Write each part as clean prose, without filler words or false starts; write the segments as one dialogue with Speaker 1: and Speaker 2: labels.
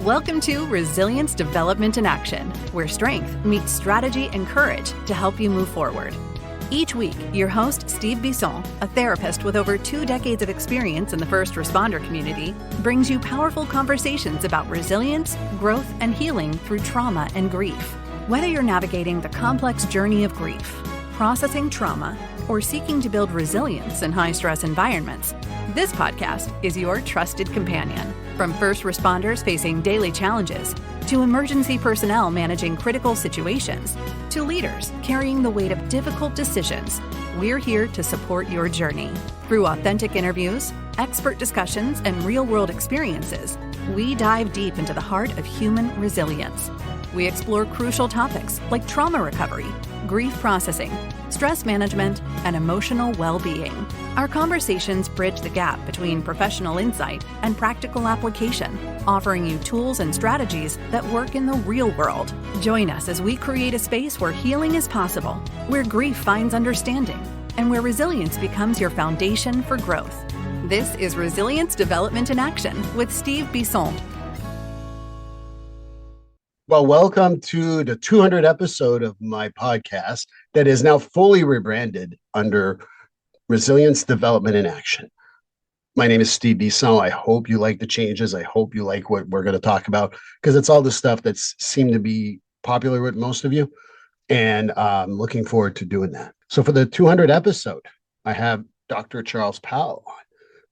Speaker 1: Welcome to Resilience Development in Action, where strength meets strategy and courage to help you move forward. Each week, your host, Steve Bisson, a therapist with over 2 decades of experience in the first responder community, brings you powerful conversations about resilience, growth, and healing through trauma and grief. Whether you're navigating the complex journey of grief, processing trauma, or seeking to build resilience in high-stress environments, this podcast is your trusted companion. From first responders facing daily challenges, to emergency personnel managing critical situations, to leaders carrying the weight of difficult decisions, we're here to support your journey. Through authentic interviews, expert discussions, and real-world experiences, we dive deep into the heart of human resilience. We explore crucial topics like trauma recovery, grief processing, stress management, and emotional well-being. Our conversations bridge the gap between professional insight and practical application, offering you tools and strategies that work in the real world. Join us as we create a space where healing is possible, where grief finds understanding, and where resilience becomes your foundation for growth. This is Resilience Development in Action with Steve Bisson.
Speaker 2: Well, welcome to the 200th episode of my podcast that is now fully rebranded under Resilience Development in Action. My name is Steve Bisson. I hope you like the changes. I hope you like what we're going to talk about, because it's all the stuff that seemed to be popular with most of you, and I'm looking forward to doing that. So for the 200th episode, I have Dr. Charles Powell on.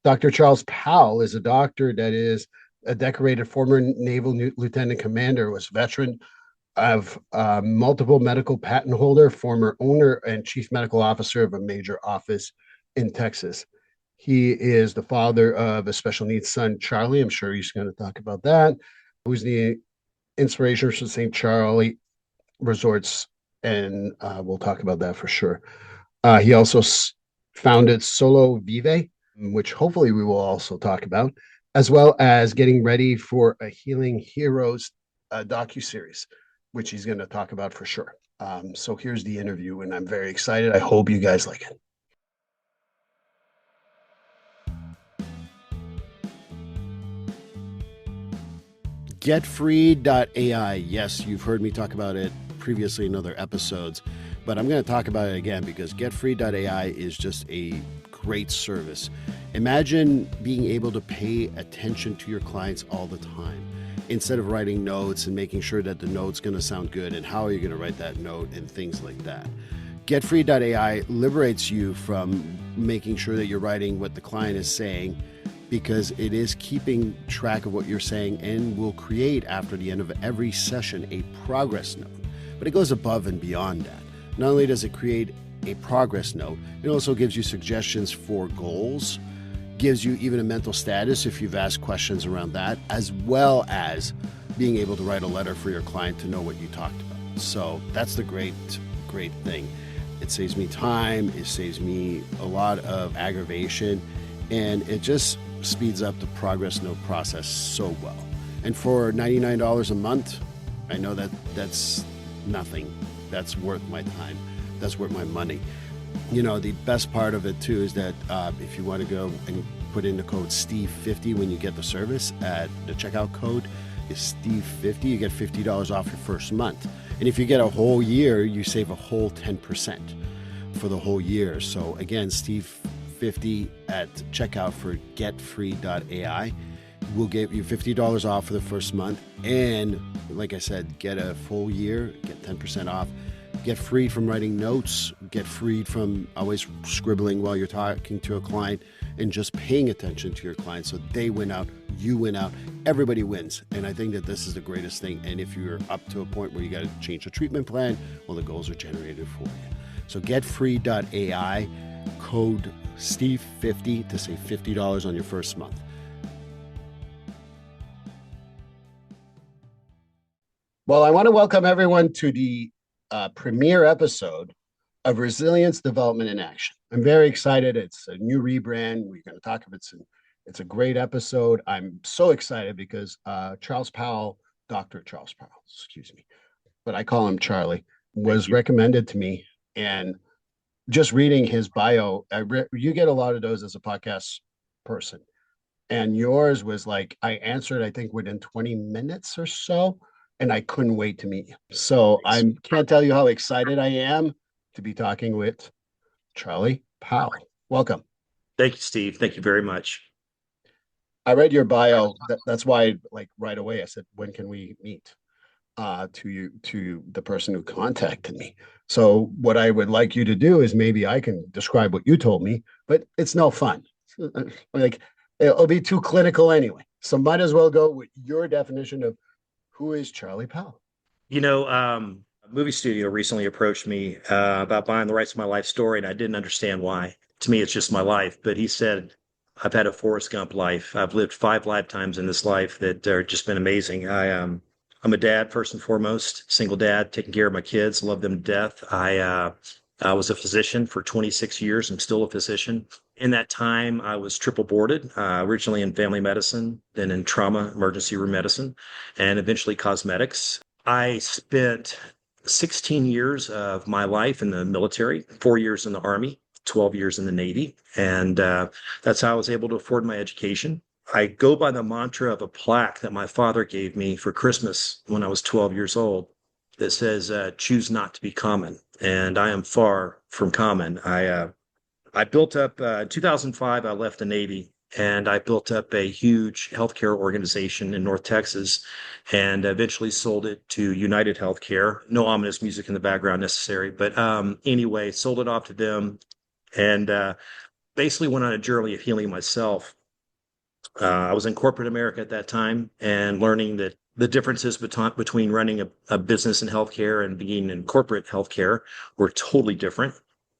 Speaker 2: Dr. Charles Powell is a doctor that is a decorated former Naval Lieutenant Commander, was veteran of multiple medical patent holder, former owner and chief medical officer of a major office in Texas. He is the father of a special needs son, Charlie. I'm sure he's going to talk about that. Who's the inspiration for St. Charlie Resorts, and we'll talk about that for sure. He also founded Solo Vive, which hopefully we will also talk about, as well as getting ready for a Healing Heroes docuseries, which he's going to talk about for sure. So here's the interview, and I'm very excited. I hope you guys like it. Getfree.ai. Yes, you've heard me talk about it previously in other episodes, but I'm going to talk about it again because Getfree.ai is just a great service. Imagine being able to pay attention to your clients all the time instead of writing notes and making sure that the note's going to sound good and how are you going to write that note and things like that. Getfree.ai liberates you from making sure that you're writing what the client is saying, because it is keeping track of what you're saying and will create, after the end of every session, a progress note. But it goes above and beyond that. Not only does it create a progress note, it also gives you suggestions for goals, gives you even a mental status if you've asked questions around that, as well as being able to write a letter for your client to know what you talked about. So that's the great thing. It saves me time, it saves me a lot of aggravation, and it just speeds up the progress note process so well. And for $99 a month, I know that that's nothing. That's worth my time. That's worth my money. You know, the best part of it too is that if you want to go and put in the code Steve50 when you get the service, at the checkout code is Steve50, you get $50 off your first month. And if you get a whole year, you save a whole 10% for the whole year. So again, Steve50 at checkout for getfree.ai will give you $50 off for the first month. And like I said, get a full year, get 10% off. Get freed from writing notes, get freed from always scribbling while you're talking to a client, and just paying attention to your client so they win out, you win out, everybody wins. And I think that this is the greatest thing. And if you're up to a point where you got to change the treatment plan, well, the goals are generated for you. So getfree.ai, code Steve50 to save $50 on your first month. Well, I want to welcome everyone to the premiere episode of Resilience Development in Action. I'm very excited. It's a new rebrand. We're going to talk about it. It's a great episode. I'm so excited because Charles Powell, Dr. Charles Powell, excuse me, but I call him Charlie, was recommended to me. And just reading his bio, you get a lot of those as a podcast person. And yours was like, I answered, I think, within 20 minutes or so, and I couldn't wait to meet you. So I can't tell you how excited I am to be talking with Charlie Powell. Welcome.
Speaker 3: Thank you, Steve. Thank you very much.
Speaker 2: I read your bio. That's why, like right away, I said, "When can we meet?" To you, to the person who contacted me. So, what I would like you to do is maybe I can describe what you told me, but it's no fun. Like it'll be too clinical anyway. So, might as well go with your definition of who is Charlie Powell.
Speaker 3: A movie studio recently approached me about buying the rights to my life story, and I didn't understand why. To me, it's just my life. But he said, I've had a Forrest Gump life. I've lived 5 lifetimes in this life that are just been amazing. I'm a dad first and foremost, single dad, taking care of my kids, love them to death. I was a physician for 26 years. I'm still a physician. In that time, I was triple boarded, originally in family medicine, then in trauma, emergency room medicine, and eventually cosmetics. I spent 16 years of my life in the military, 4 years in the Army, 12 years in the Navy. And that's how I was able to afford my education. I go by the mantra of a plaque that my father gave me for Christmas when I was 12 years old that says, choose not to be common. And I am far from common. I built up, in 2005, I left the Navy and I built up a huge healthcare organization in North Texas and eventually sold it to United Healthcare. No ominous music in the background necessary, but anyway, sold it off to them and basically went on a journey of healing myself. I was in corporate America at that time and learning that the differences between running a business in healthcare and being in corporate healthcare were totally different.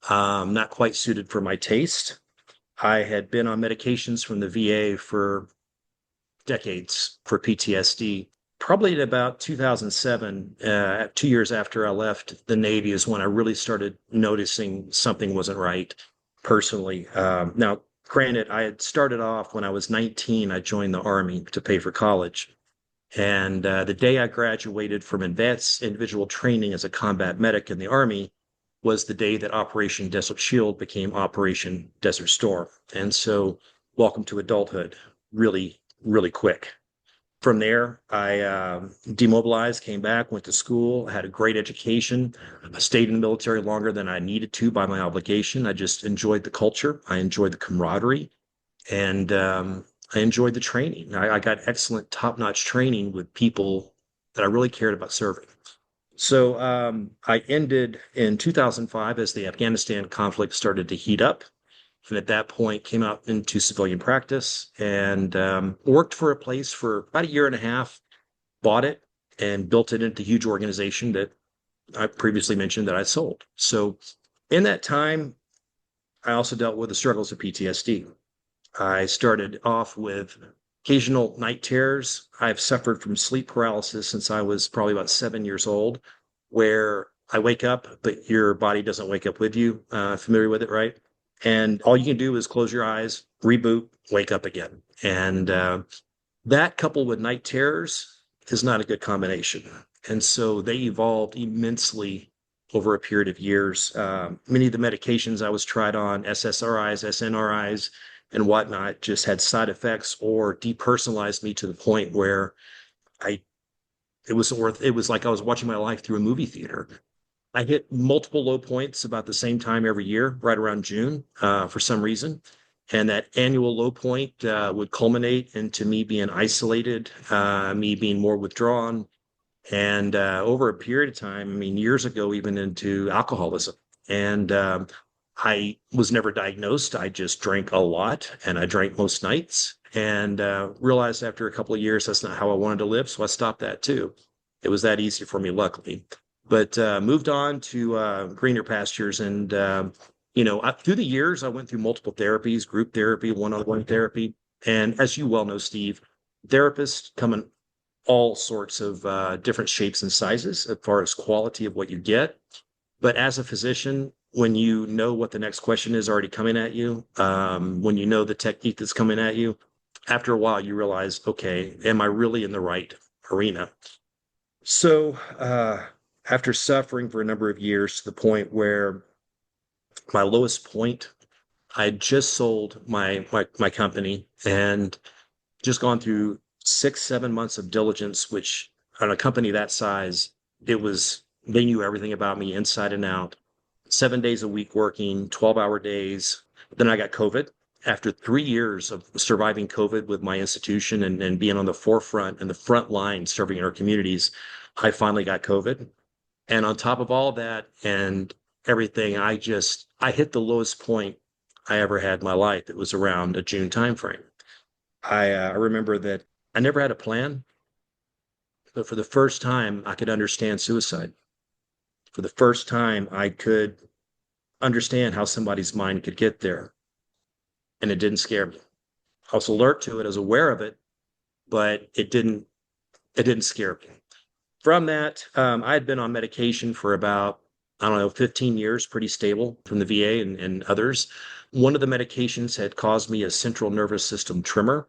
Speaker 3: Not quite suited for my taste. I had been on medications from the VA for decades for PTSD. Probably at about 2007, 2 years after I left the Navy, is when I really started noticing something wasn't right personally. Now, granted, I had started off when I was 19, I joined the Army to pay for college. And the day I graduated from advanced individual training as a combat medic in the Army was the day that Operation Desert Shield became Operation Desert Storm. And so, welcome to adulthood, really, really quick. From there, I demobilized, came back, went to school, had a great education. I stayed in the military longer than I needed to by my obligation. I just enjoyed the culture. I enjoyed the camaraderie. And I enjoyed the training. I got excellent, top-notch training with people that I really cared about serving. So I ended in 2005 as the Afghanistan conflict started to heat up. And at that point, came out into civilian practice and worked for a place for about a year and a half, bought it and built it into a huge organization that I previously mentioned that I sold. So in that time, I also dealt with the struggles of PTSD. I started off with occasional night terrors. I've suffered from sleep paralysis since I was probably about 7 years old, where I wake up, but your body doesn't wake up with you. Familiar with it, right? And all you can do is close your eyes, reboot, wake up again. And that coupled with night terrors is not a good combination. And so they evolved immensely over a period of years. Many of the medications I was tried on, SSRIs, SNRIs, and whatnot, just had side effects or depersonalized me to the point where I it was like I was watching my life through a movie theater. I hit multiple low points about the same time every year, right around June, for some reason. And that annual low point would culminate into me being isolated, me being more withdrawn, and over a period of time, I mean, years ago, even into alcoholism. And I was never diagnosed. I just drank a lot and I drank most nights and realized after a couple of years that's not how I wanted to live. So I stopped that too. It was that easy for me, luckily. But moved on to greener pastures. And, through the years, I went through multiple therapies, group therapy, one-on-one therapy. And as you well know, Steve, therapists come in all sorts of different shapes and sizes as far as quality of what you get. But as a physician, when you know what the next question is already coming at you, when you know the technique that's coming at you, after a while you realize, okay, am I really in the right arena? So after suffering for a number of years to the point where my lowest point, I had just sold my company and just gone through 6, 7 months of diligence, which on a company that size, they knew everything about me inside and out. 7 days a week working, 12-hour days. Then I got COVID. After 3 years of surviving COVID with my institution and being on the forefront and the front line serving in our communities, I finally got COVID. And on top of all that and everything, I hit the lowest point I ever had in my life. It was around a June timeframe. I remember that I never had a plan, but for the first time, I could understand suicide. For the first time, I could understand how somebody's mind could get there, and it didn't scare me. I was alert to it, I was aware of it, but it didn't scare me. From that, I had been on medication for about, I don't know, 15 years, pretty stable from the VA and others. One of the medications had caused me a central nervous system tremor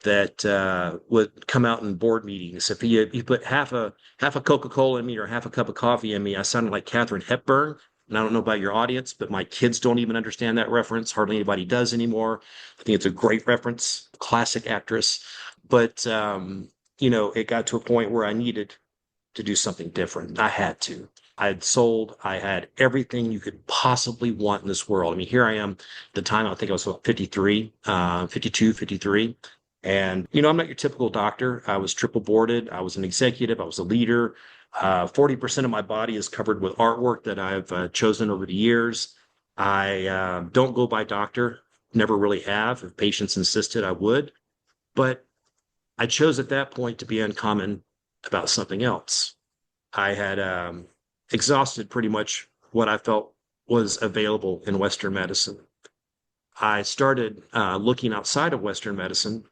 Speaker 3: that would come out in board meetings. If you put half a Coca-Cola in me or half a cup of coffee in me, I sounded like Katharine Hepburn. And I don't know about your audience, but my kids don't even understand that reference. Hardly anybody does anymore. I think it's a great reference, classic actress. But it got to a point where I needed to do something different. I had to. I had everything you could possibly want in this world. I mean, here I am, at the time, I think I was about 53, 52, 53. And, I'm not your typical doctor. I was triple boarded. I was an executive. I was a leader. 40% of my body is covered with artwork that I've chosen over the years. I don't go by doctor, never really have. If patients insisted, I would. But I chose at that point to be uncommon about something else. I had exhausted pretty much what I felt was available in Western medicine. I started looking outside of Western medicine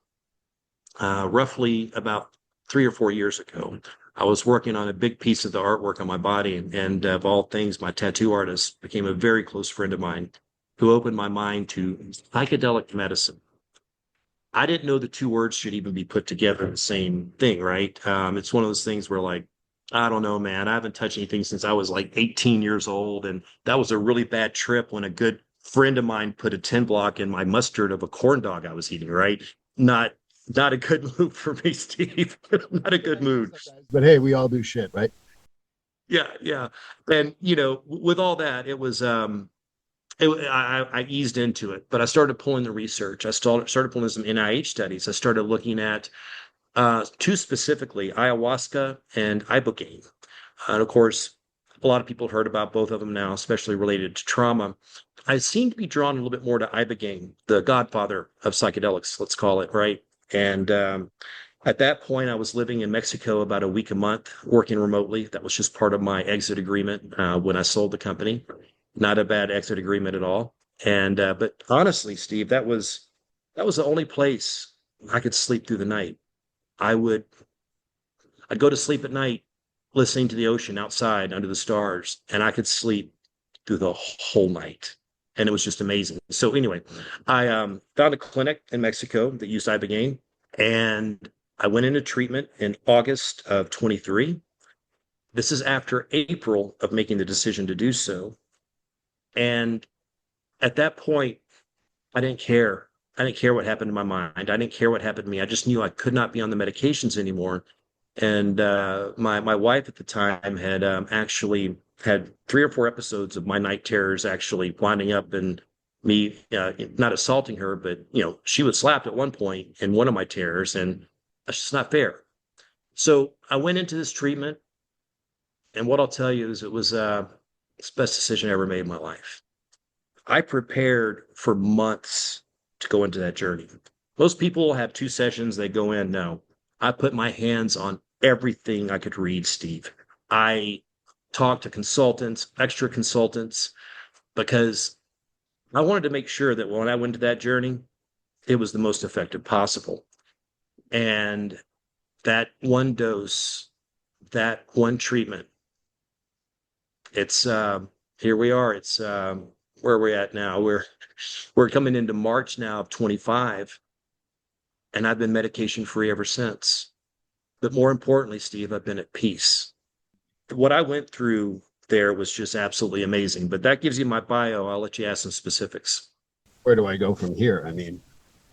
Speaker 3: roughly about 3 or 4 years ago. I was working on a big piece of the artwork on my body, and of all things, my tattoo artist became a very close friend of mine who opened my mind to psychedelic medicine. I didn't know the two words should even be put together in the same thing, right? It's one of those things where, like, I don't know, man. I haven't touched anything since I was like 18 years old, and that was a really bad trip when a good friend of mine put a 10 block in my mustard of a corn dog I was eating, right? Not not a good move for me, Steve. Not a good mood.
Speaker 2: But hey, we all do shit, right?
Speaker 3: Yeah, yeah. And with all that, I eased into it, but I started pulling the research. I started pulling some NIH studies. I started looking at two specifically, ayahuasca and ibogaine. And of course, a lot of people heard about both of them now, especially related to trauma. I seem to be drawn a little bit more to ibogaine, the godfather of psychedelics, let's call it, right? And at that point, I was living in Mexico about a week a month, working remotely. That was just part of my exit agreement when I sold the company. Not a bad exit agreement at all. And but honestly, Steve, that was the only place I could sleep through the night. I would I'd go to sleep at night listening to the ocean outside under the stars, and I could sleep through the whole night. And it was just amazing. So anyway, I found a clinic in Mexico that used ibogaine, and I went into treatment in August of 23. This is after April of making the decision to do so. And at that point, I didn't care. I didn't care what happened to my mind. I didn't care what happened to me. I just knew I could not be on the medications anymore. And my wife at the time had actually had 3 or 4 episodes of my night terrors actually winding up in me not assaulting her, but she was slapped at one point in one of my terrors, and that's just not fair. So I went into this treatment, and what I'll tell you is it was the best decision I ever made in my life. I prepared for months to go into that journey. Most people have 2 sessions, they go in. No, I put my hands on everything I could read, Steve. I talked to consultants, extra consultants, because I wanted to make sure that when I went to that journey, it was the most effective possible. And that one dose, that one treatment, it's here we are. It's where we're at now. We're coming into March now of 25, and I've been medication free ever since. But more importantly, Steve, I've been at peace. What I went through there was just absolutely amazing. But that gives you my bio. I'll let you ask some specifics.
Speaker 2: Where do I go from here? I mean,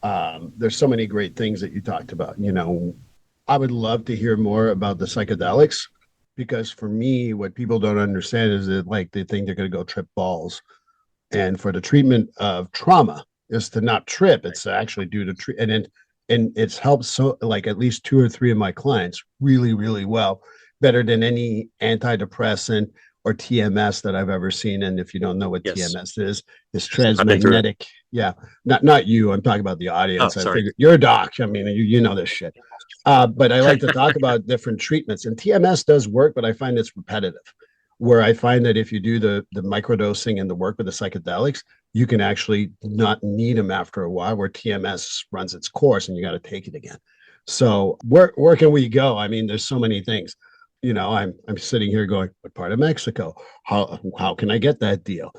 Speaker 2: There's so many great things that you talked about. I would love to hear more about the psychedelics because for me, what people don't understand is that like they think they're going to go trip balls. And for the treatment of trauma is to not trip. It's actually due to and it's helped so like at least two or three of my clients really, really well, better than any antidepressant or TMS that I've ever seen. And if you don't know what
Speaker 3: Yes,
Speaker 2: TMS is, it's
Speaker 3: I've been through it.
Speaker 2: transmagnetic. Yeah, not you. I'm talking about the
Speaker 3: Oh,
Speaker 2: audience. I
Speaker 3: sorry.
Speaker 2: figure you're a doc. I mean, you know this shit. But I like to talk about different treatments, and TMS does work, but I find it's repetitive. Where I find that if you do the microdosing and the work with the psychedelics, you can actually not need them after a while. Where TMS runs its course, and you got to take it again. So where can we go? I mean, there's so many things. I'm sitting here going, what part of Mexico? How can I get that deal?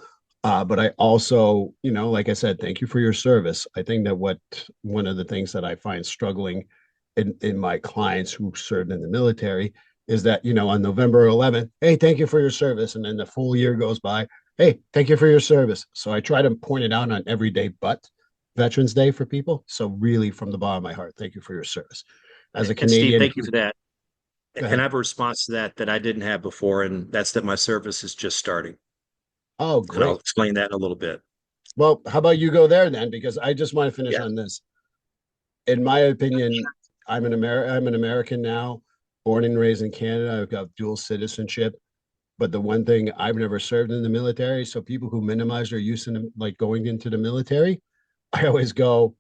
Speaker 2: But I also, like I said, thank you for your service. I think that one of the things that I find struggling in my clients who served in the military is that, on November 11th, hey, thank you for your service. And then the full year goes by. Hey, thank you for your service. So I try to point it out on every day but Veterans Day for people. So really from the bottom of my heart, thank you for your service. As a
Speaker 3: And Steve,
Speaker 2: Canadian
Speaker 3: thank you
Speaker 2: who,
Speaker 3: for that.
Speaker 2: go
Speaker 3: And I
Speaker 2: ahead.
Speaker 3: have a response to that I didn't have before, and that's that my service is just starting.
Speaker 2: Oh,
Speaker 3: And I'll
Speaker 2: great.
Speaker 3: explain that in a little bit.
Speaker 2: Well, how about you go there then? Because I just want to finish
Speaker 3: Yeah.
Speaker 2: on this. In my opinion, I'm an American now, born and raised in Canada. I've got dual citizenship. But the one thing I've never served in the military, so people who minimize their use in like going into the military, I always go,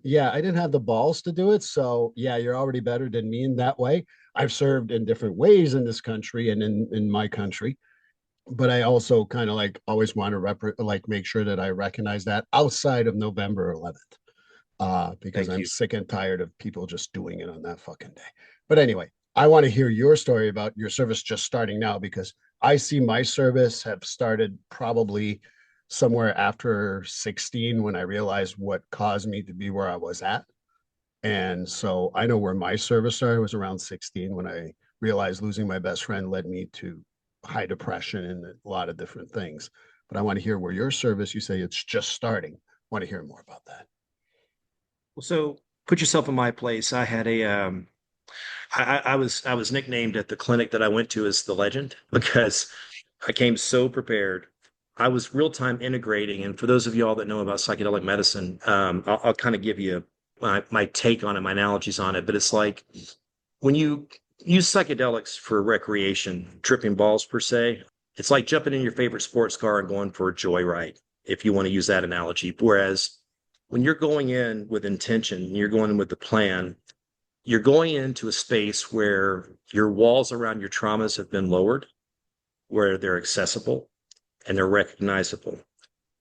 Speaker 2: yeah, I didn't have the balls to do it. So yeah, you're already better than me in that way. I've served in different ways in this country and in my country, but I also kind of like always want to like make sure that I recognize that outside of November 11th, because
Speaker 3: Thank
Speaker 2: I'm
Speaker 3: you.
Speaker 2: sick and tired of people just doing it on that fucking day. But anyway, I want to hear your story about your service just starting now because I see my service have started probably somewhere after 16 when I realized what caused me to be where I was at. And so I know where my service started was around 16 when I realized losing my best friend led me to high depression and a lot of different things. But I want to hear where your service, you say it's just starting. I want to hear more about that.
Speaker 3: Well, so put yourself in my place. I had a I was nicknamed at the clinic that I went to as the legend because I came so prepared. I was real time integrating, and for those of you all that know about psychedelic medicine, I'll kind of give you my take on it, my analogies on it. But it's like when you use psychedelics for recreation, tripping balls per se, it's like jumping in your favorite sports car and going for a joyride, if you want to use that analogy. Whereas when you're going in with intention, you're going in with the plan, you're going into a space where your walls around your traumas have been lowered, where they're accessible and they're recognizable.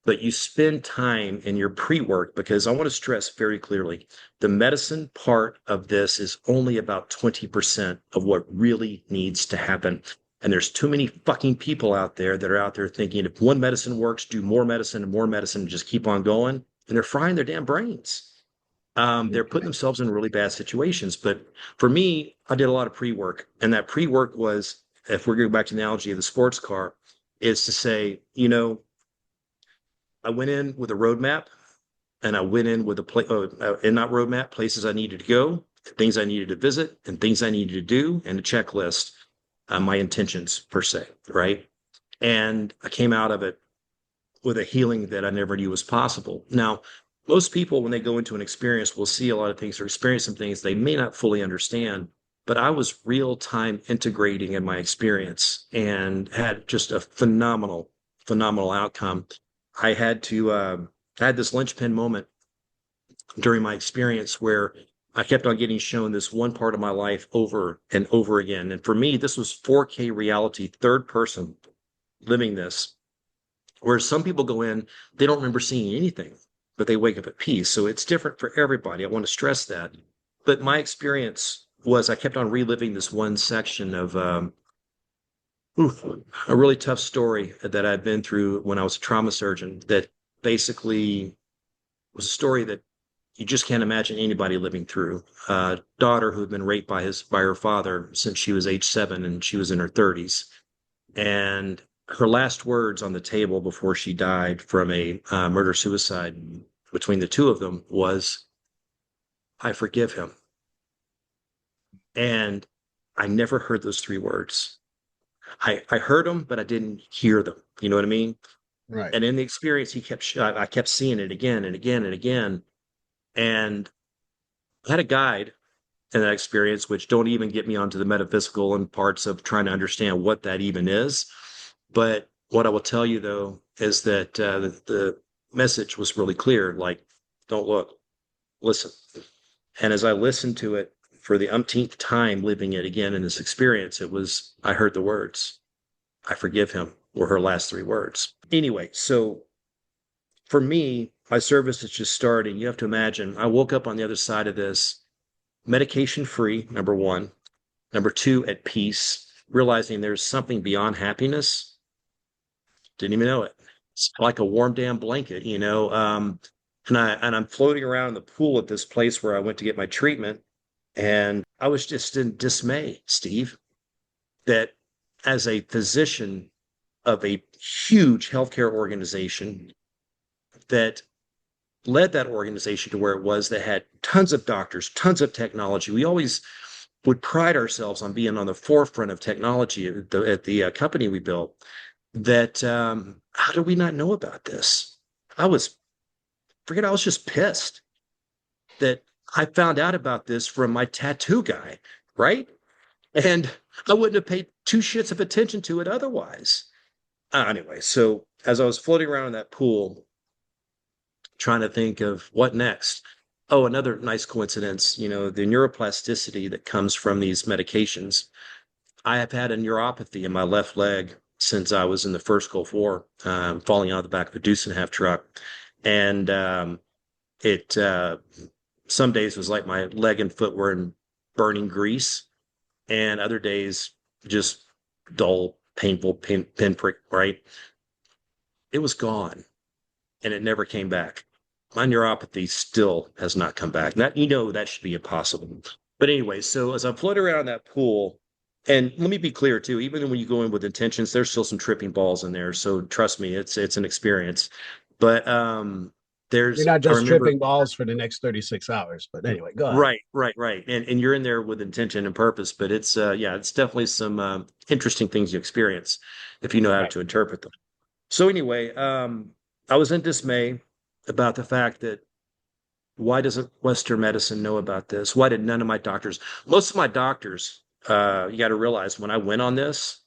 Speaker 3: But you spend time in your pre work because I want to stress very clearly the medicine part of this is only about 20% of what really needs to happen. And there's too many fucking people out there that are out there thinking if one medicine works, do more medicine, and just keep on going. And they're frying their damn brains. They're putting
Speaker 2: Okay.
Speaker 3: themselves in really bad situations. But for me, I did a lot of pre-work, and that pre-work was, if we're going back to the analogy of the sports car, is to say, I went in with a roadmap, and I went in with in that roadmap, places I needed to go, things I needed to visit, and things I needed to do, and a checklist, my intentions per se, right? And I came out of it with a healing that I never knew was possible. Now, most people, when they go into an experience, will see a lot of things or experience some things they may not fully understand. But I was real time integrating in my experience and had just a phenomenal outcome. I had this linchpin moment during my experience where I kept on getting shown this one part of my life over and over again. And for me, this was 4K reality, third person living this. Whereas some people go in, they don't remember seeing anything, but they wake up at peace. So it's different for everybody. I want to stress that. But my experience was I kept on reliving this one section of a really tough story that I'd been through when I was a trauma surgeon that basically was a story that you just can't imagine anybody living through. A daughter who had been raped by her father since she was age 7 and she was in her 30s. And her last words on the table before she died from a murder suicide between the two of them was, I forgive him. And I never heard those three words. I heard them, but I didn't hear them. You know what I mean?
Speaker 2: Right.
Speaker 3: And in the experience, I kept seeing it again and again and again. And I had a guide in that experience, which don't even get me onto the metaphysical and parts of trying to understand what that even is. But what I will tell you, though, is that the message was really clear. Like, don't look, listen. And as I listened to it for the umpteenth time, living it again in this experience, I heard the words, I forgive him, were her last three words. Anyway, so for me, my service is just starting. You have to imagine, I woke up on the other side of this medication free, number one. Number two, at peace, realizing there's something beyond happiness. Didn't even know it. It's like a warm damn blanket, you know. And I'm floating around in the pool at this place where I went to get my treatment. And I was just in dismay, Steve, that as a physician of a huge healthcare organization that led that organization to where it was, that had tons of doctors, tons of technology. We always would pride ourselves on being on the forefront of technology at the company we built. That how did we not know about this? I was just pissed that I found out about this from my tattoo guy, right? And I wouldn't have paid two shits of attention to it otherwise. Anyway, so as I was floating around in that pool, trying to think of what next. Oh, another nice coincidence, you know, the neuroplasticity that comes from these medications. I have had a neuropathy in my left leg since I was in the first Gulf War, falling out of the back of a deuce and a half truck. And it some days was like my leg and foot were in burning grease, and other days just dull, painful pinprick, right? It was gone, and it never came back. My neuropathy still has not come back. That, you know, that should be impossible. But anyway, so as I'm floating around that pool, and let me be clear too, even when you go in with intentions, there's still some tripping balls in there. So trust me, it's an experience. But
Speaker 2: You're not just tripping balls for the next 36 hours. But anyway, go ahead.
Speaker 3: Right. And you're in there with intention and purpose, but it's yeah, it's definitely some interesting things you experience if you know how to interpret them. So anyway, I was in dismay about the fact that why doesn't Western medicine know about this? Why did none of my doctors, most of my doctors, you got to realize when I went on this,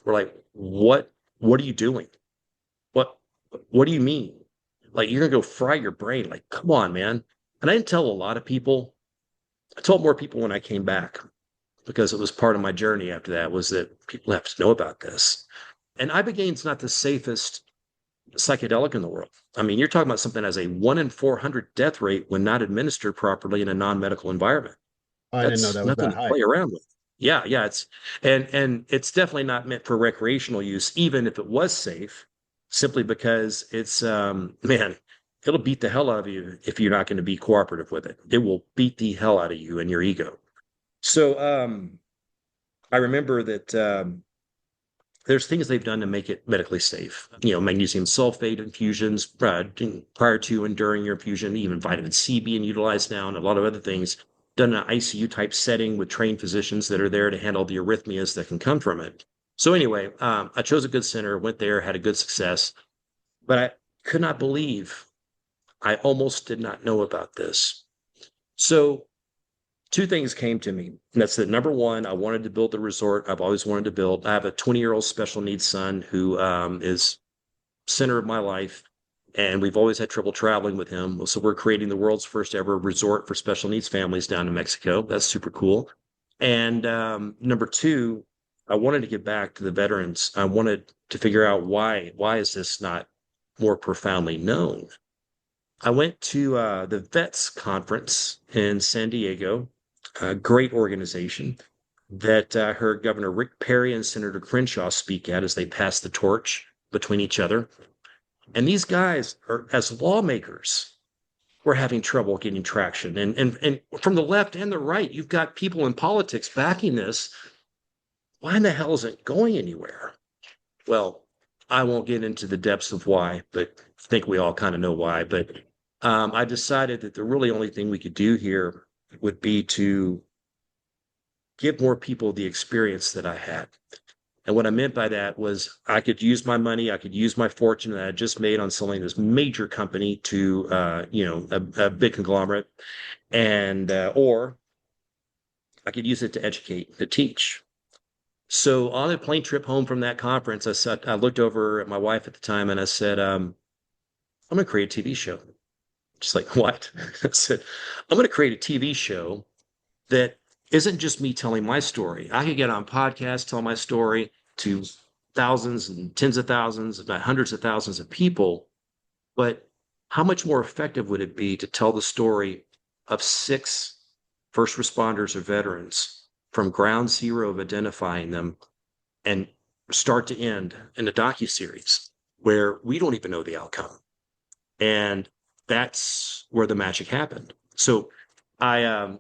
Speaker 3: were like, what are you doing? What, what do you mean? Like, you're gonna go fry your brain. Like, come on, man. And I didn't tell a lot of people. I told more people when I came back because it was part of my journey after that, was that people have to know about this. And ibogaine's not the safest psychedelic in the world. I mean, you're talking about something as a 1 in 400 death rate when not administered properly in a non-medical environment.
Speaker 2: Oh, I didn't know that was
Speaker 3: nothing
Speaker 2: that
Speaker 3: to
Speaker 2: high.
Speaker 3: play around with. Yeah, it's and it's definitely not meant for recreational use, even if it was safe, simply because it's man, it'll beat the hell out of you if you're not going to be cooperative with it. It will beat the hell out of you and your ego. So I remember that there's things they've done to make it medically safe. You know, magnesium sulfate infusions prior to and during your infusion, even vitamin C being utilized now, and a lot of other things done in an ICU type setting with trained physicians that are there to handle the arrhythmias that can come from it. So anyway, I chose a good center, went there, had a good success, but I could not believe I almost did not know about this. So two things came to me. And that's that. Number one, I wanted to build the resort I've always wanted to build. I have a 20-year-old special needs son who is center of my life, and we've always had trouble traveling with him. So we're creating the world's first ever resort for special needs families down in Mexico. That's super cool. And number two, I wanted to get back to the veterans. I wanted to figure out why is this not more profoundly known? I went to the Vets Conference in San Diego, a great organization that I heard Governor Rick Perry and Senator Crenshaw speak at as they passed the torch between each other. And these guys are, as lawmakers, we're having trouble getting traction. And from the left and the right, you've got people in politics backing this. Why in the hell is it going anywhere? Well, I won't get into the depths of why, but I think we all kind of know why. But I decided that the really only thing we could do here would be to give more people the experience that I had. And what I meant by that was I could use my money, I could use my fortune that I just made on selling this major company to, a big conglomerate, and or I could use it to educate, to teach. So on the plane trip home from that conference, I looked over at my wife at the time and I said, I'm going to create a TV show. She's like, what? I said, I'm going to create a TV show that isn't just me telling my story. I could get on podcasts, tell my story to thousands and tens of thousands, if not hundreds of thousands of people. But how much more effective would it be to tell the story of 6 first responders or veterans from ground zero of identifying them and start to end in a docuseries where we don't even know the outcome? And that's where the magic happened. So I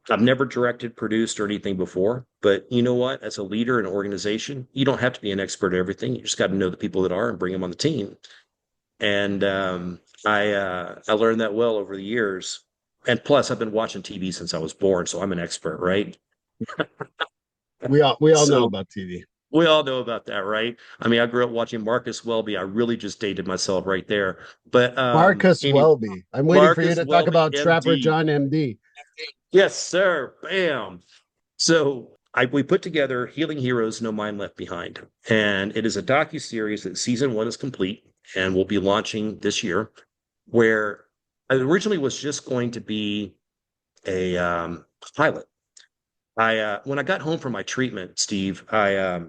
Speaker 3: I've never directed, produced, or anything before, but you know what? As a leader in an organization, you don't have to be an expert at everything. You just got to know the people that are and bring them on the team. And I learned that well over the years. And plus, I've been watching TV since I was born, so I'm an expert, right?
Speaker 2: We all know
Speaker 3: So
Speaker 2: about TV.
Speaker 3: we all know about that, right? I mean, I grew up watching Marcus Welby. I really just dated myself right there. But
Speaker 2: Marcus Welby. I'm waiting for you
Speaker 3: Marcus
Speaker 2: to talk
Speaker 3: Welby,
Speaker 2: about Trapper
Speaker 3: MD.
Speaker 2: John MD.
Speaker 3: Yes, sir. Bam. So we put together Healing Heroes, No Mind Left Behind, and it is a docu-series that season 1 is complete and will be launching this year, where it originally was just going to be a pilot. When I got home from my treatment, Steve, I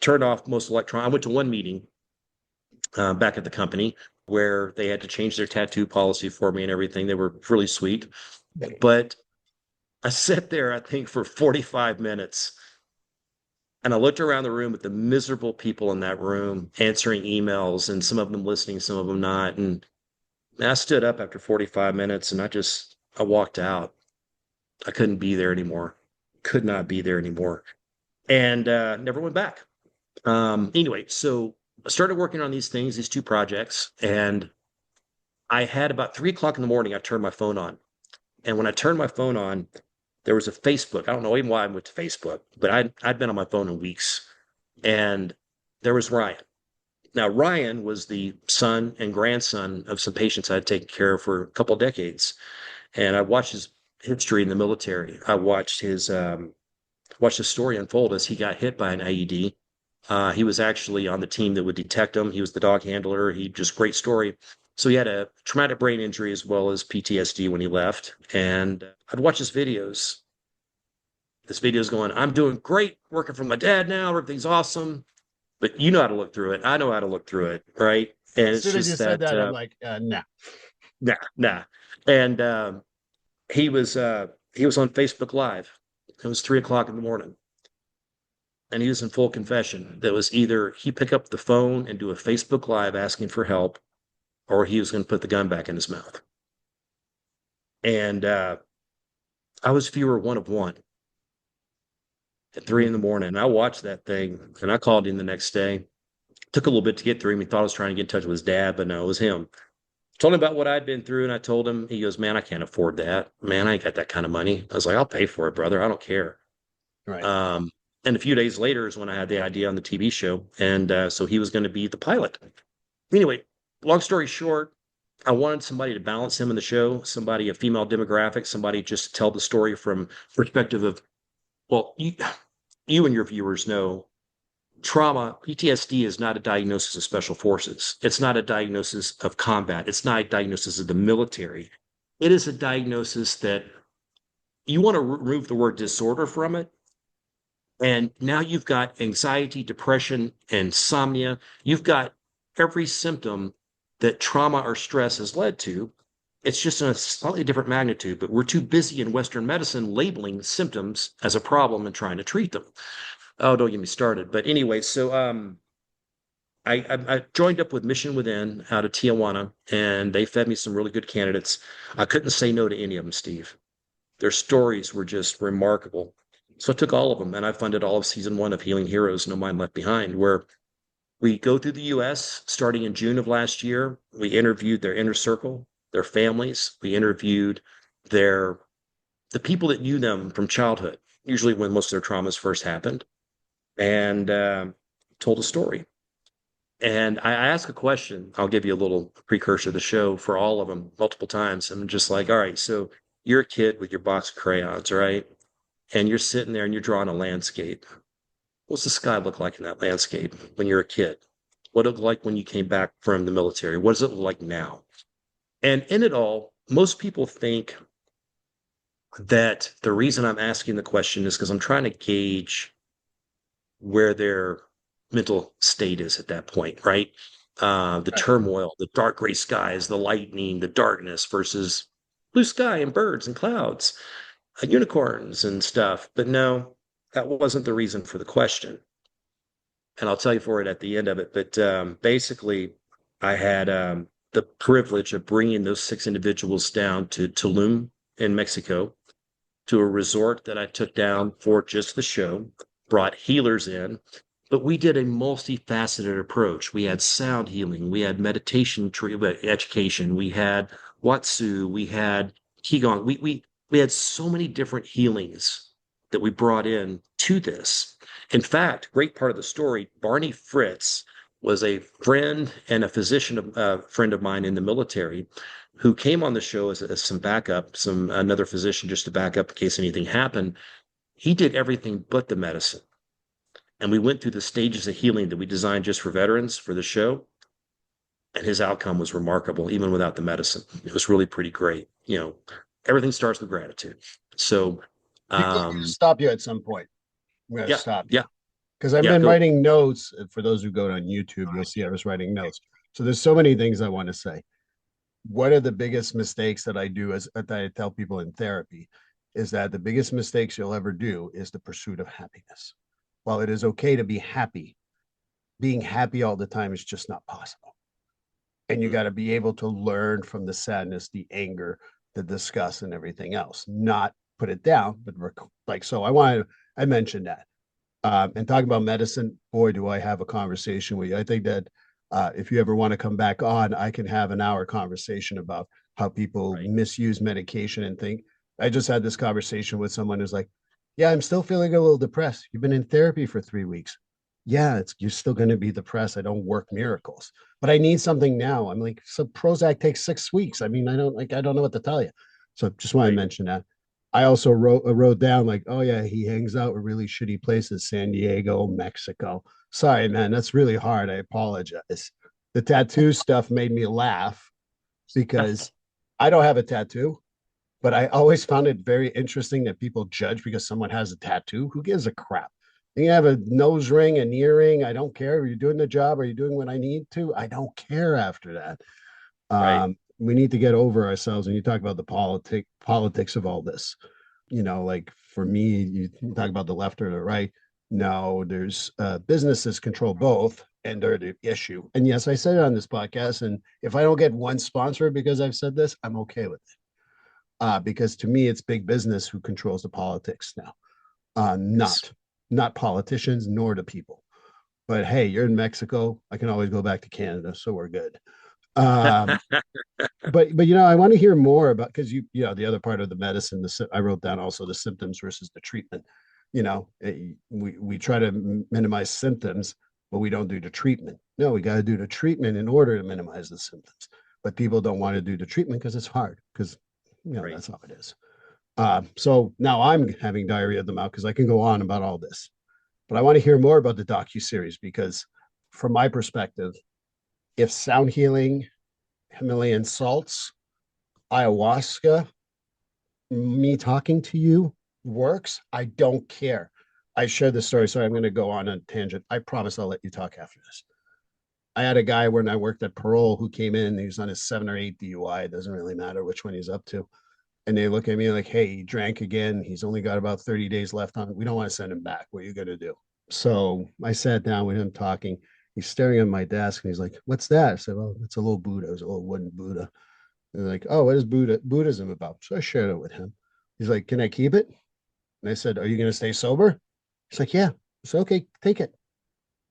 Speaker 3: turned off most electron. I went to one meeting back at the company where they had to change their tattoo policy for me and everything. They were really sweet, but I sat there, I think, for 45 minutes. And I looked around the room at the miserable people in that room answering emails, and some of them listening, some of them not. And I stood up after 45 minutes and I walked out. I couldn't be there anymore. Could not be there anymore. And never went back. Anyway, so I started working on these things, these 2 projects. And I had about 3 o'clock in the morning, I turned my phone on. And when I turned my phone on, there was a Facebook. I don't know even why I went to Facebook, but I'd been on my phone in weeks. And there was Ryan. Now, Ryan was the son and grandson of some patients I had taken care of for a couple of decades. And I watched his history in the military. I watched his story unfold as he got hit by an IED. He was actually on the team that would detect him. He was the dog handler. He just great story. So he had a traumatic brain injury as well as PTSD when he left. And I'd watch his videos. This video's going, I'm doing great, working for my dad now. Everything's awesome. But you know how to look through it. I know how to look through it, right? And
Speaker 2: As
Speaker 3: it's
Speaker 2: soon as you
Speaker 3: just
Speaker 2: said
Speaker 3: that,
Speaker 2: that, I'm like, nah.
Speaker 3: nah. And he was on Facebook Live. It was 3 o'clock in the morning. And he was in full confession. That was either he pick up the phone and do a Facebook Live asking for help, or he was going to put the gun back in his mouth. And I was viewer 1 of 1 at 3 in the morning. I watched that thing and I called him the next day. Took a little bit to get through him. He thought I was trying to get in touch with his dad, but no, it was him. Told him about what I'd been through, and I told him, he goes, man, I can't afford that. Man, I ain't got that kind of money. I was like, I'll pay for it, brother. I don't care.
Speaker 2: Right.
Speaker 3: And a few days later is when I had the idea on the TV show. And so he was going to be the pilot. Anyway, long story short, I wanted somebody to balance him in the show, somebody, a female demographic, somebody just to tell the story from perspective of, well, you and your viewers know trauma, PTSD is not a diagnosis of special forces. It's not a diagnosis of combat. It's not a diagnosis of the military. It is a diagnosis that you want to remove the word disorder from it. And now you've got anxiety, depression, insomnia. You've got every symptom that trauma or stress has led to. It's just in a slightly different magnitude, but we're too busy in Western medicine labeling symptoms as a problem and trying to treat them. Oh, don't get me started. But anyway, so I joined up with Mission Within out of Tijuana, and they fed me some really good candidates. I couldn't say no to any of them, Steve. Their stories were just remarkable. So I took all of them, and I funded all of season 1 of Healing Heroes, No Mind Left Behind, where we go through the U.S. starting in June of last year. We interviewed their inner circle. their families. We interviewed their the people that knew them from childhood, usually when most of their traumas first happened, and told a story. And I ask a question. I'll give you a little precursor to the show for all of them multiple times. I'm just like, all right, so you're a kid with your box of crayons, right? And you're sitting there and you're drawing a landscape. What's the sky look like in that landscape when you're a kid? What it looked like when you came back from the military? What does it look like now? And in it all, most people think that the reason I'm asking the question is because I'm trying to gauge where their mental state is at that point, right? The turmoil, the dark gray skies, the lightning, the darkness versus blue sky and birds and clouds, unicorns and stuff. But no, that wasn't the reason for the question. And I'll tell you for it at the end of it. But basically, I had the privilege of bringing those 6 individuals down to Tulum in Mexico to a resort that I took down for just the show, brought healers in, but we did a multifaceted approach. We had sound healing, we had meditation education, we had Watsu, we had Qigong. We had so many different healings that we brought in to this. In fact, great part of the story, Barney Fritz was a friend and a physician, friend of mine in the military, who came on the show as some backup, another physician just to back up in case anything happened. He did everything but the medicine. And we went through the stages of healing that we designed just for veterans for the show. And his outcome was remarkable, even without the medicine. It was really pretty great. Everything starts with gratitude. So,
Speaker 2: stop you at some point. I'm going to
Speaker 3: yeah,
Speaker 2: stop you.
Speaker 3: yeah,
Speaker 2: Because I've
Speaker 3: yeah,
Speaker 2: been
Speaker 3: go.
Speaker 2: writing notes. For those who go on YouTube, you'll see I was writing notes. So there's so many things I want to say. One of the biggest mistakes that I do that I tell people in therapy is that the biggest mistakes you'll ever do is the pursuit of happiness. While it is okay to be happy, being happy all the time is just not possible. And you got to be able to learn from the sadness, the anger, the disgust, and everything else. Not put it down, but so I mentioned that. And talking about medicine, boy, do I have a conversation with you. I think that if you ever want to come back on, I can have an hour conversation about how people misuse medication and think. I just had this conversation with someone who's like, yeah, I'm still feeling a little depressed. You've been in therapy for 3 weeks. Yeah, you're still going to be depressed. I don't work miracles, but I need something now. I'm like, so Prozac takes 6 weeks. I mean, I don't know what to tell you. So just want to mention that. I also wrote down like, oh yeah, he hangs out with really shitty places, San Diego, Mexico. Sorry, man, that's really hard. I apologize. The tattoo stuff made me laugh because I don't have a tattoo, but I always found it very interesting that people judge because someone has a tattoo. Who gives a crap? You have a nose ring, an earring. I don't care. Are you doing the job? Are you doing what I need to? I don't care after that. We need to get over ourselves. And you talk about the politics of all this. Like for me, you talk about the left or the right. No, there's businesses control both, and they're the issue. And yes, I said it on this podcast. And if I don't get one sponsor because I've said this, I'm okay with it. Because to me, it's big business who controls the politics now, not politicians nor the people. But hey, you're in Mexico. I can always go back to Canada, so we're good. But I want to hear more about because the other part of the medicine. I wrote down also the symptoms versus the treatment. We try to minimize symptoms, but we don't do the treatment. No, we got to do the treatment in order to minimize the symptoms. But people don't want to do the treatment because it's hard. Because that's how it is. So now I'm having diarrhea of the mouth because I can go on about all this, but I want to hear more about the docuseries because, from my perspective, if sound healing, Himalayan salts, ayahuasca, me talking to you works, I don't care. I shared this story, so I'm going to go on a tangent. I promise I'll let you talk after this. I had a guy when I worked at Parole who came in. He was on his 7 or 8 DUI. It doesn't really matter which one he's up to. And they look at me like, hey, he drank again. He's only got about 30 days left on. We don't want to send him back. What are you going to do? So I sat down with him talking. He's staring at my desk and he's like, what's that? I said, well, it's a little Buddha. It was a little wooden Buddha. And they're like, oh, what is Buddhism about? So I shared it with him. He's like, can I keep it? And I said, are you going to stay sober? He's like, yeah. I said, okay, take it.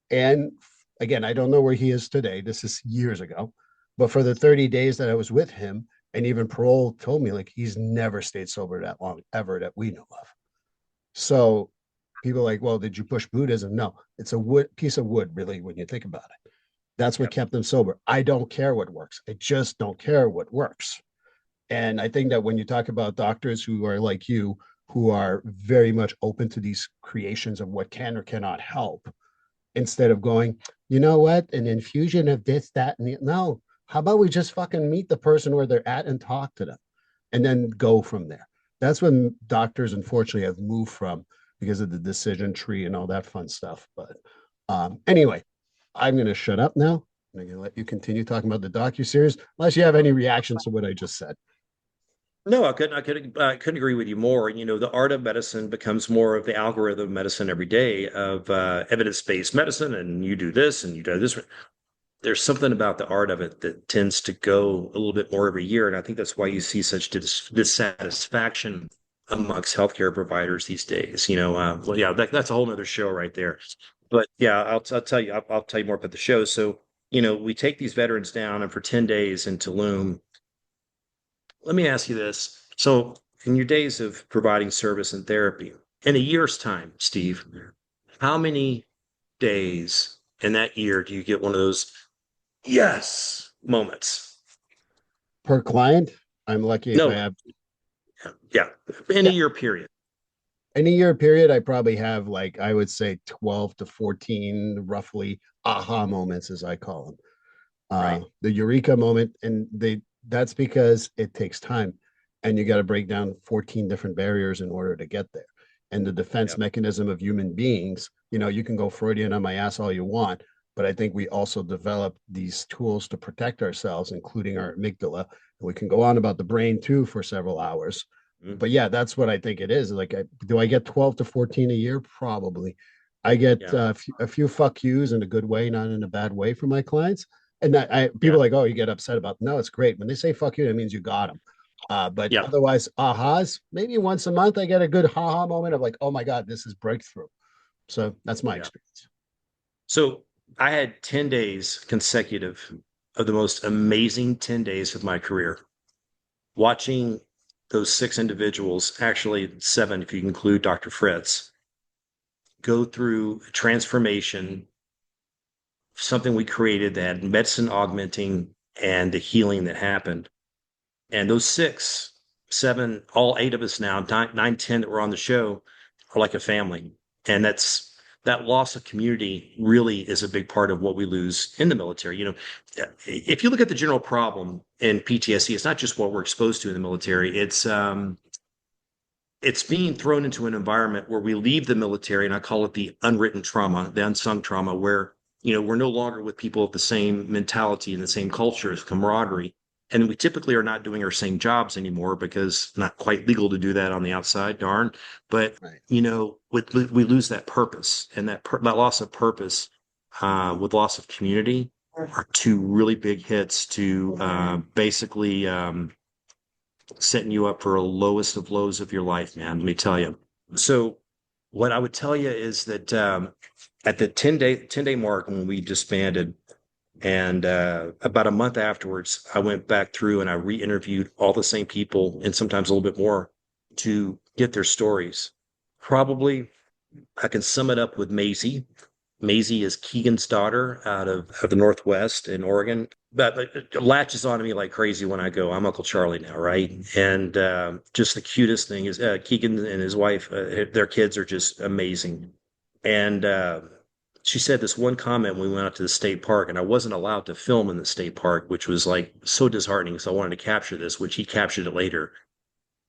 Speaker 2: And again, I don't know where he is today. This is years ago. But for the 30 days that I was with him, And even parole told me like he's never stayed sober that long ever that we know of. So people are like, well, did you push Buddhism? No, it's a wood piece of wood, really, when you think about it. That's what
Speaker 3: Yep.
Speaker 2: kept them sober. I don't care what works. I just don't care what works. And I think that when you talk about doctors who are like you, who are very much open to these creations of what can or cannot help, instead of going, you know what, an infusion of this, that, and the, no. How about we just fucking meet the person where they're at and talk to them and then go from there? That's when doctors, unfortunately, have moved from because of the decision tree and all that fun stuff. But anyway, I'm going to shut up now. I'm going to let you continue talking about the docu-series, unless you have any reactions to what I just said.
Speaker 3: No, I couldn't agree with you more. You know, the art of medicine becomes more of the algorithm of medicine every day of evidence-based medicine, and you do this and you do this. There's something about the art of it that tends to go a little bit more every year, and I think that's why you see such dissatisfaction amongst healthcare providers these days. Well, yeah, that's a whole nother show right there. But yeah, I'll tell you, I'll tell you more about the show. So, we take these veterans down, and for 10 days in Tulum. Let me ask you this. So, in your days of providing service and therapy, in a year's time, Steve, how many days in that year do you get one of those yes moments?
Speaker 2: Per client, I'm lucky if I
Speaker 3: No,
Speaker 2: have,
Speaker 3: yeah, in a
Speaker 2: yeah,
Speaker 3: year period.
Speaker 2: in a year period, I probably have like, I would say 12 to 14 roughly aha moments, as I call them.
Speaker 3: Right.
Speaker 2: The eureka moment, and that's because it takes time, and you got to break down 14 different barriers in order to get there. And the defense
Speaker 3: Yeah.
Speaker 2: mechanism of human beings, you can go Freudian on my ass all you want, but I think we also develop these tools to protect ourselves, including our amygdala. And we can go on about the brain too for several hours.
Speaker 3: Mhm.
Speaker 2: But yeah, that's what I think it is. Like, do I get 12 to 14 a year? Probably. I get
Speaker 3: Yeah.
Speaker 2: a few fuck yous in a good way, not in a bad way for my clients. And people
Speaker 3: Yeah.
Speaker 2: are like, oh, you get upset about. No, it's great when they say fuck you. That means you got them. But
Speaker 3: Yeah.
Speaker 2: otherwise, ahas. Maybe once a month, I get a good haha moment of like, oh my god, this is breakthrough. So that's my
Speaker 3: Yeah.
Speaker 2: experience.
Speaker 3: So I had 10 days consecutive of the most amazing 10 days of my career. Watching those six individuals, actually seven, if you include Dr. Fritz, go through transformation, something we created that medicine augmenting and the healing that happened. And those six, seven, all eight of us now, nine, 10 that were on the show are like a family. And that loss of community really is a big part of what we lose in the military. If you look at the general problem in PTSD, it's not just what we're exposed to in the military. It's being thrown into an environment where we leave the military, and I call it the unwritten trauma, the unsung trauma, where we're no longer with people of the same mentality and the same cultures, camaraderie, and we typically are not doing our same jobs anymore because not quite legal to do that on the outside, darn. But
Speaker 2: Right.
Speaker 3: we lose that purpose, and that loss of purpose with loss of community are two really big hits to basically. Setting you up for a lowest of lows of your life, man. Let me tell you. So, what I would tell you is that at the 10-day mark when we disbanded, and about a month afterwards, I went back through and I re-interviewed all the same people and sometimes a little bit more to get their stories. Probably, I can sum it up with Maisie. Maisie is Keegan's daughter out of the Northwest in Oregon. But it latches on to me like crazy when I go. I'm Uncle Charlie now, right? And just the cutest thing is Keegan and his wife, their kids are just amazing. And she said this one comment when we went out to the state park, and I wasn't allowed to film in the state park, which was like so disheartening. So I wanted to capture this, which he captured it later.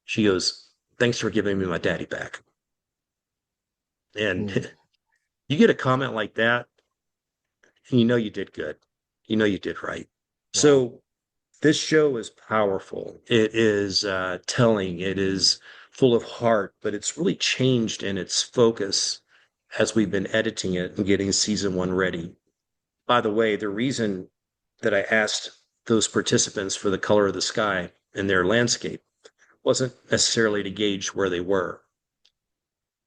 Speaker 3: She goes, "Thanks for giving me my daddy back."
Speaker 2: Mm.
Speaker 3: And you get a comment like that, and you know you did good. You know you did right.
Speaker 2: Wow.
Speaker 3: So this show is powerful. It is telling. It is full of heart, but it's really changed in its focus as we've been editing it and getting season one ready. By the way, the reason that I asked those participants for the color of the sky in their landscape wasn't necessarily to gauge where they were.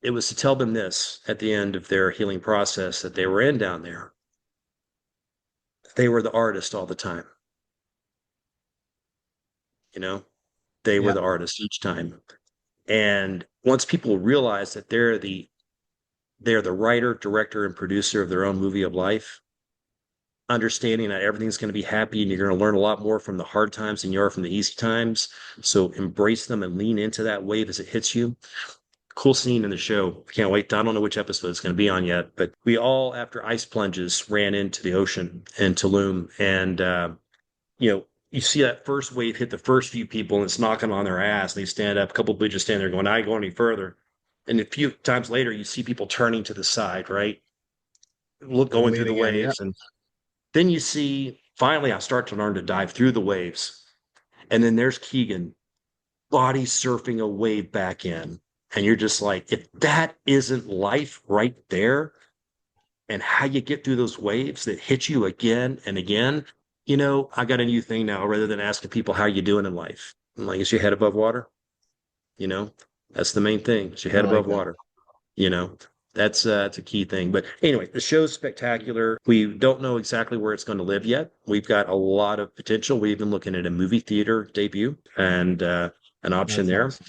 Speaker 3: It was to tell them this at the end of their healing process that they were in down there. They were the artist all the time. You know, they were
Speaker 2: Yeah.
Speaker 3: the artists each time. And once people realize that they're the writer, director, and producer of their own movie of life, understanding that everything's going to be happy and you're going to learn a lot more from the hard times than you are from the easy times. So embrace them and lean into that wave as it hits you. Cool scene in the show. Can't wait. I don't know which episode it's going to be on yet, but we all, after ice plunges, ran into the ocean in Tulum. And, you see that first wave hit the first few people and it's knocking on their ass. And they stand up. A couple of bridges stand there going, I ain't going any further. And a few times later, you see people turning to the side, right? Look,
Speaker 2: And
Speaker 3: going through the
Speaker 2: leading in. Yeah.
Speaker 3: waves. And then you see, finally, I start to learn to dive through the waves. And then there's Keegan, body surfing a wave back in. And you're just like, if that isn't life right there, and how you get through those waves that hit you again and again, I got a new thing now. Rather than asking people how you doing in life, I'm like, is your head above water? You know, that's the main thing. Is your
Speaker 2: I
Speaker 3: head
Speaker 2: like
Speaker 3: above
Speaker 2: that.
Speaker 3: water? You know, that's a key thing. But anyway, the show's spectacular. We don't know exactly where it's going to live yet. We've got a lot of potential. We've been looking at a movie theater debut and an option
Speaker 2: That's
Speaker 3: there.
Speaker 2: awesome.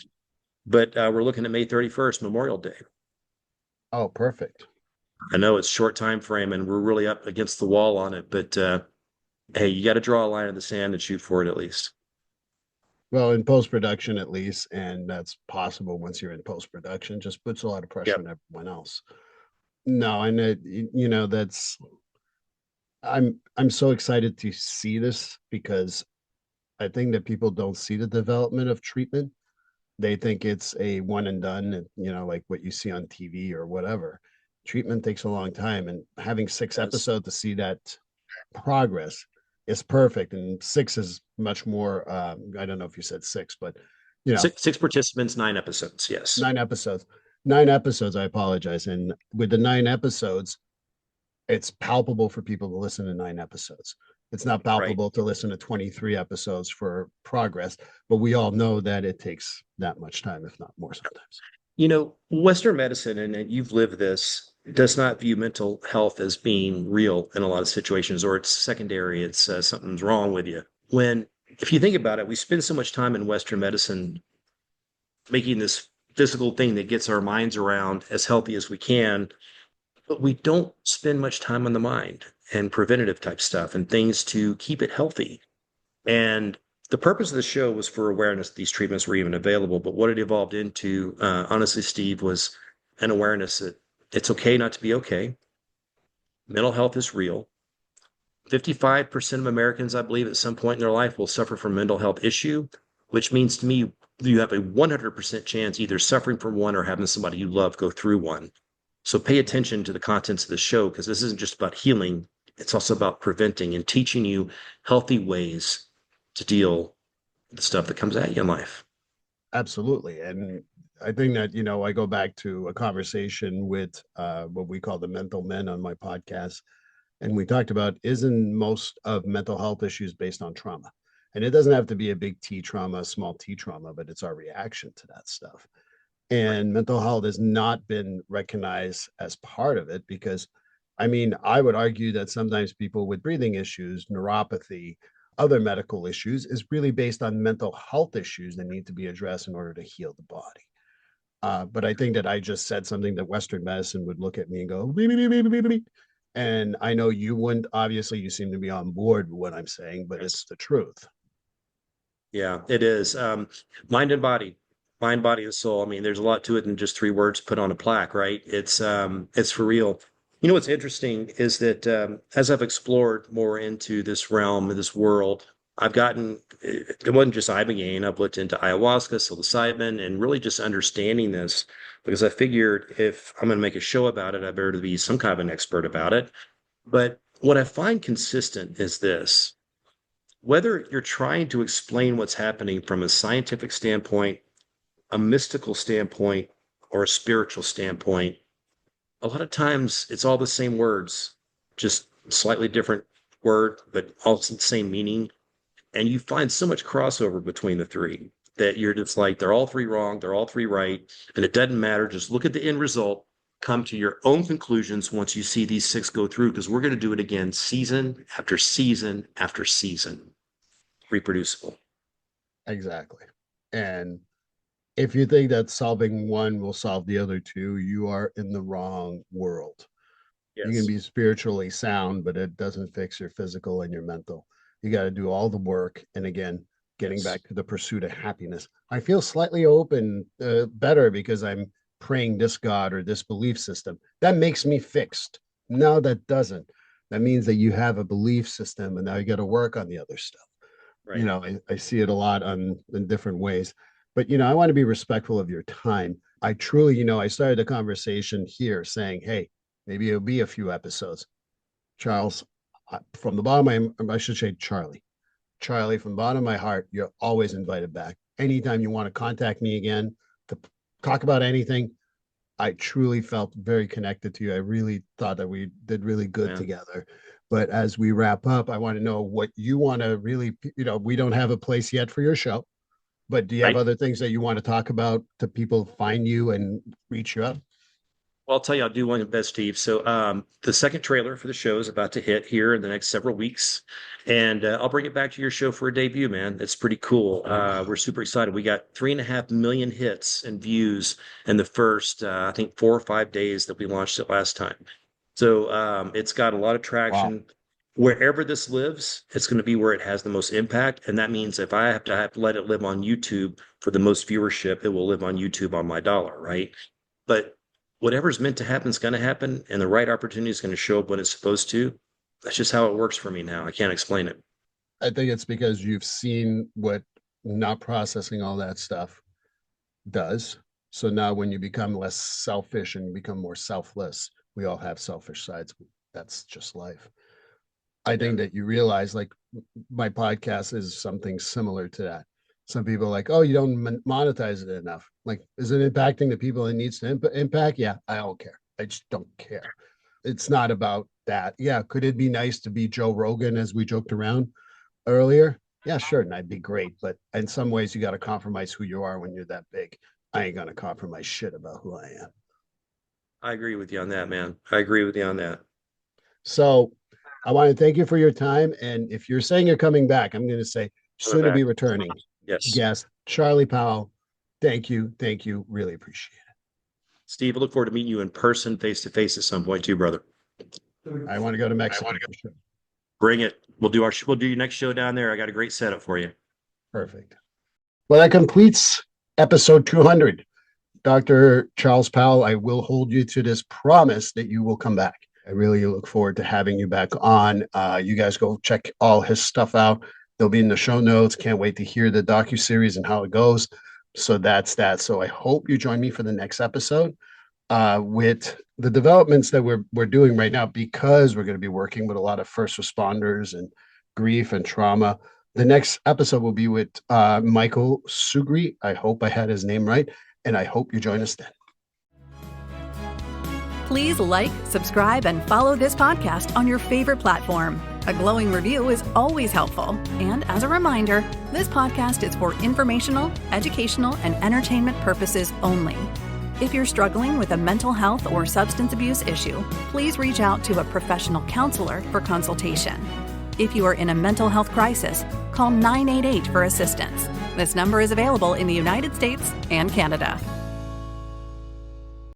Speaker 3: But we're looking at May 31st, Memorial Day.
Speaker 2: Oh, perfect.
Speaker 3: I know it's short time frame and we're really up against the wall on it, but hey, you got to draw a line in the sand and shoot for it at least.
Speaker 2: Well, in post production, at least, and that's possible once you're in post production, just puts a lot of pressure
Speaker 3: Yep.
Speaker 2: on everyone else. No, and that's I'm so excited to see this because I think that people don't see the development of treatment. They think it's a one and done, and like what you see on TV or whatever. Treatment takes a long time, and having six
Speaker 3: Yes.
Speaker 2: episodes to see that progress is perfect. And six is much more. I don't know if you said six, but you know,
Speaker 3: Six participants, 9 episodes. Yes.
Speaker 2: 9 episodes. 9 episodes. I apologize. And with the 9 episodes, it's palpable for people to listen to 9 episodes. It's not
Speaker 3: Right.
Speaker 2: palpable to listen to 23 episodes for progress, but we all know that it takes that much time, if not more sometimes.
Speaker 3: Western medicine, and you've lived this, does not view mental health as being real in a lot of situations, or it's secondary. It's something's wrong with you. If you think about it, we spend so much time in Western medicine making this physical thing that gets our minds around as healthy as we can, but we don't spend much time on the mind and preventative type stuff and things to keep it healthy. And the purpose of the show was for awareness that these treatments were even available. But what it evolved into, honestly, Steve, was an awareness that it's okay not to be okay. Mental health is real. 55% of Americans, I believe, at some point in their life will suffer from mental health issue, which means to me, you have a 100% chance either suffering from one or having somebody you love go through one. So pay attention to the contents of the show because this isn't just about healing. It's also about preventing and teaching you healthy ways to deal with the stuff that comes at you in life.
Speaker 2: Absolutely. And I think that, I go back to a conversation with what we call the mental men on my podcast. And we talked about isn't most of mental health issues based on trauma? And it doesn't have to be a big T trauma, small T trauma, but it's our reaction to that stuff.
Speaker 3: Right.
Speaker 2: And mental health has not been recognized as part of it because, I mean, I would argue that sometimes people with breathing issues, neuropathy, other medical issues is really based on mental health issues that need to be addressed in order to heal the body. But I think that I just said something that Western medicine would look at me and go, beep, beep, beep, beep, beep. And I know you wouldn't. Obviously, you seem to be on board with what I'm saying, but it's
Speaker 3: Yes.
Speaker 2: the truth.
Speaker 3: Yeah, it is. Mind and body, mind, body, and soul. I mean, there's a lot to it than just three words put on a plaque, right? It's for real. What's interesting is that as I've explored more into this realm, this world, I've gotten it wasn't just ibogaine. I've looked into ayahuasca, psilocybin, and really just understanding this because I figured if I'm going to make a show about it, I better be some kind of an expert about it. But what I find consistent is this whether you're trying to explain what's happening from a scientific standpoint, a mystical standpoint, or a spiritual standpoint, a lot of times it's all the same words, just slightly different word, but all the same meaning. And you find so much crossover between the three that you're just like, they're all three wrong, they're all three right. And it doesn't matter. Just look at the end result, come to your own conclusions once you see these six go through, because we're going to do it again season after season after season reproducible.
Speaker 2: Exactly. And if you think that solving one will solve the other two, you are in the wrong world. You can
Speaker 3: Yes.
Speaker 2: be spiritually sound, but it doesn't fix your physical and your mental. You got to do all the work. And again, getting
Speaker 3: Yes.
Speaker 2: back to the pursuit of happiness. I feel slightly open, better because I'm praying this God or this belief system. That makes me fixed. No, that doesn't. That means that you have a belief system and now you got to work on the other stuff.
Speaker 3: Right.
Speaker 2: I see it a lot in different ways. But I want to be respectful of your time. I truly, I started the conversation here saying, hey, maybe it'll be a few episodes. Charles, from the bottom of my, I should say Charlie, from the bottom of my heart, you're always invited back. Anytime you want to contact me again to talk about anything, I truly felt very connected to you. I really thought that we did really good together. But as we wrap up, I want to know what you want to really, we don't have a place yet for your show, but do you have
Speaker 3: Right.
Speaker 2: other things that you want to talk about to people find you and reach you up?
Speaker 3: Well, I'll tell you, I'll do one best, Steve. So, the second trailer for the show is about to hit here in the next several weeks, and I'll bring it back to your show for a debut, man. It's pretty cool. We're super excited. We got 3.5 million hits and views in the first, I think, 4 or 5 days that we launched it last time. So, it's got a lot of
Speaker 2: Wow.
Speaker 3: traction. Wherever this lives, it's going to be where it has the most impact, and that means if I have to let it live on YouTube for the most viewership, it will live on YouTube on my dollar, right? But whatever's meant to happen is going to happen, and the right opportunity is going to show up when it's supposed to. That's just how it works for me now. I can't explain it.
Speaker 2: I think it's because you've seen what not processing all that stuff does. So now when you become less selfish and you become more selfless, we all have selfish sides. That's just life. I
Speaker 3: Yeah.
Speaker 2: think that you realize like my podcast is something similar to that. Some people are like, oh, you don't monetize it enough. Like, is it impacting the people it needs to impact? Yeah, I don't care. I just don't care. It's not about that. Yeah, could it be nice to be Joe Rogan as we joked around earlier? Yeah, sure. And that'd be great. But in some ways, you got to compromise who you are when you're that big. I ain't going to compromise shit about who I am.
Speaker 3: I agree with you on that, man. I agree with you on that.
Speaker 2: So I want to thank you for your time. And if you're saying you're coming back, I'm going to say
Speaker 3: Coming
Speaker 2: soon to
Speaker 3: back.
Speaker 2: be returning
Speaker 3: Yes.
Speaker 2: guest, Charlie Powell. Thank you. Thank you. Really appreciate
Speaker 3: Steve, I look forward to meeting you in person, face to face at some point too, brother.
Speaker 2: it. I want to go to Mexico for sure.
Speaker 3: Bring it. We'll do your next show down there. I got a great setup for you.
Speaker 2: Perfect. Well, that completes episode 200. Dr. Charles Powell, I will hold you to this promise that you will come back. I really look forward to having you back on. You guys go check all his stuff out. They'll be in the show notes. Can't wait to hear the docuseries and how it goes. So that's that. So I hope you join me for the next episode with the developments that we're doing right now, because we're going to be working with a lot of first responders and grief and trauma. The next episode will be with Michael Sugri. I hope I had his name right, and I hope you join us then.
Speaker 1: Please like, subscribe, and follow this podcast on your favorite platform. A glowing review is always helpful. And as a reminder, this podcast is for informational, educational, and entertainment purposes only. If you're struggling with a mental health or substance abuse issue, please reach out to a professional counselor for consultation. If you are in a mental health crisis, call 988 for assistance. This number is available in the United States and Canada.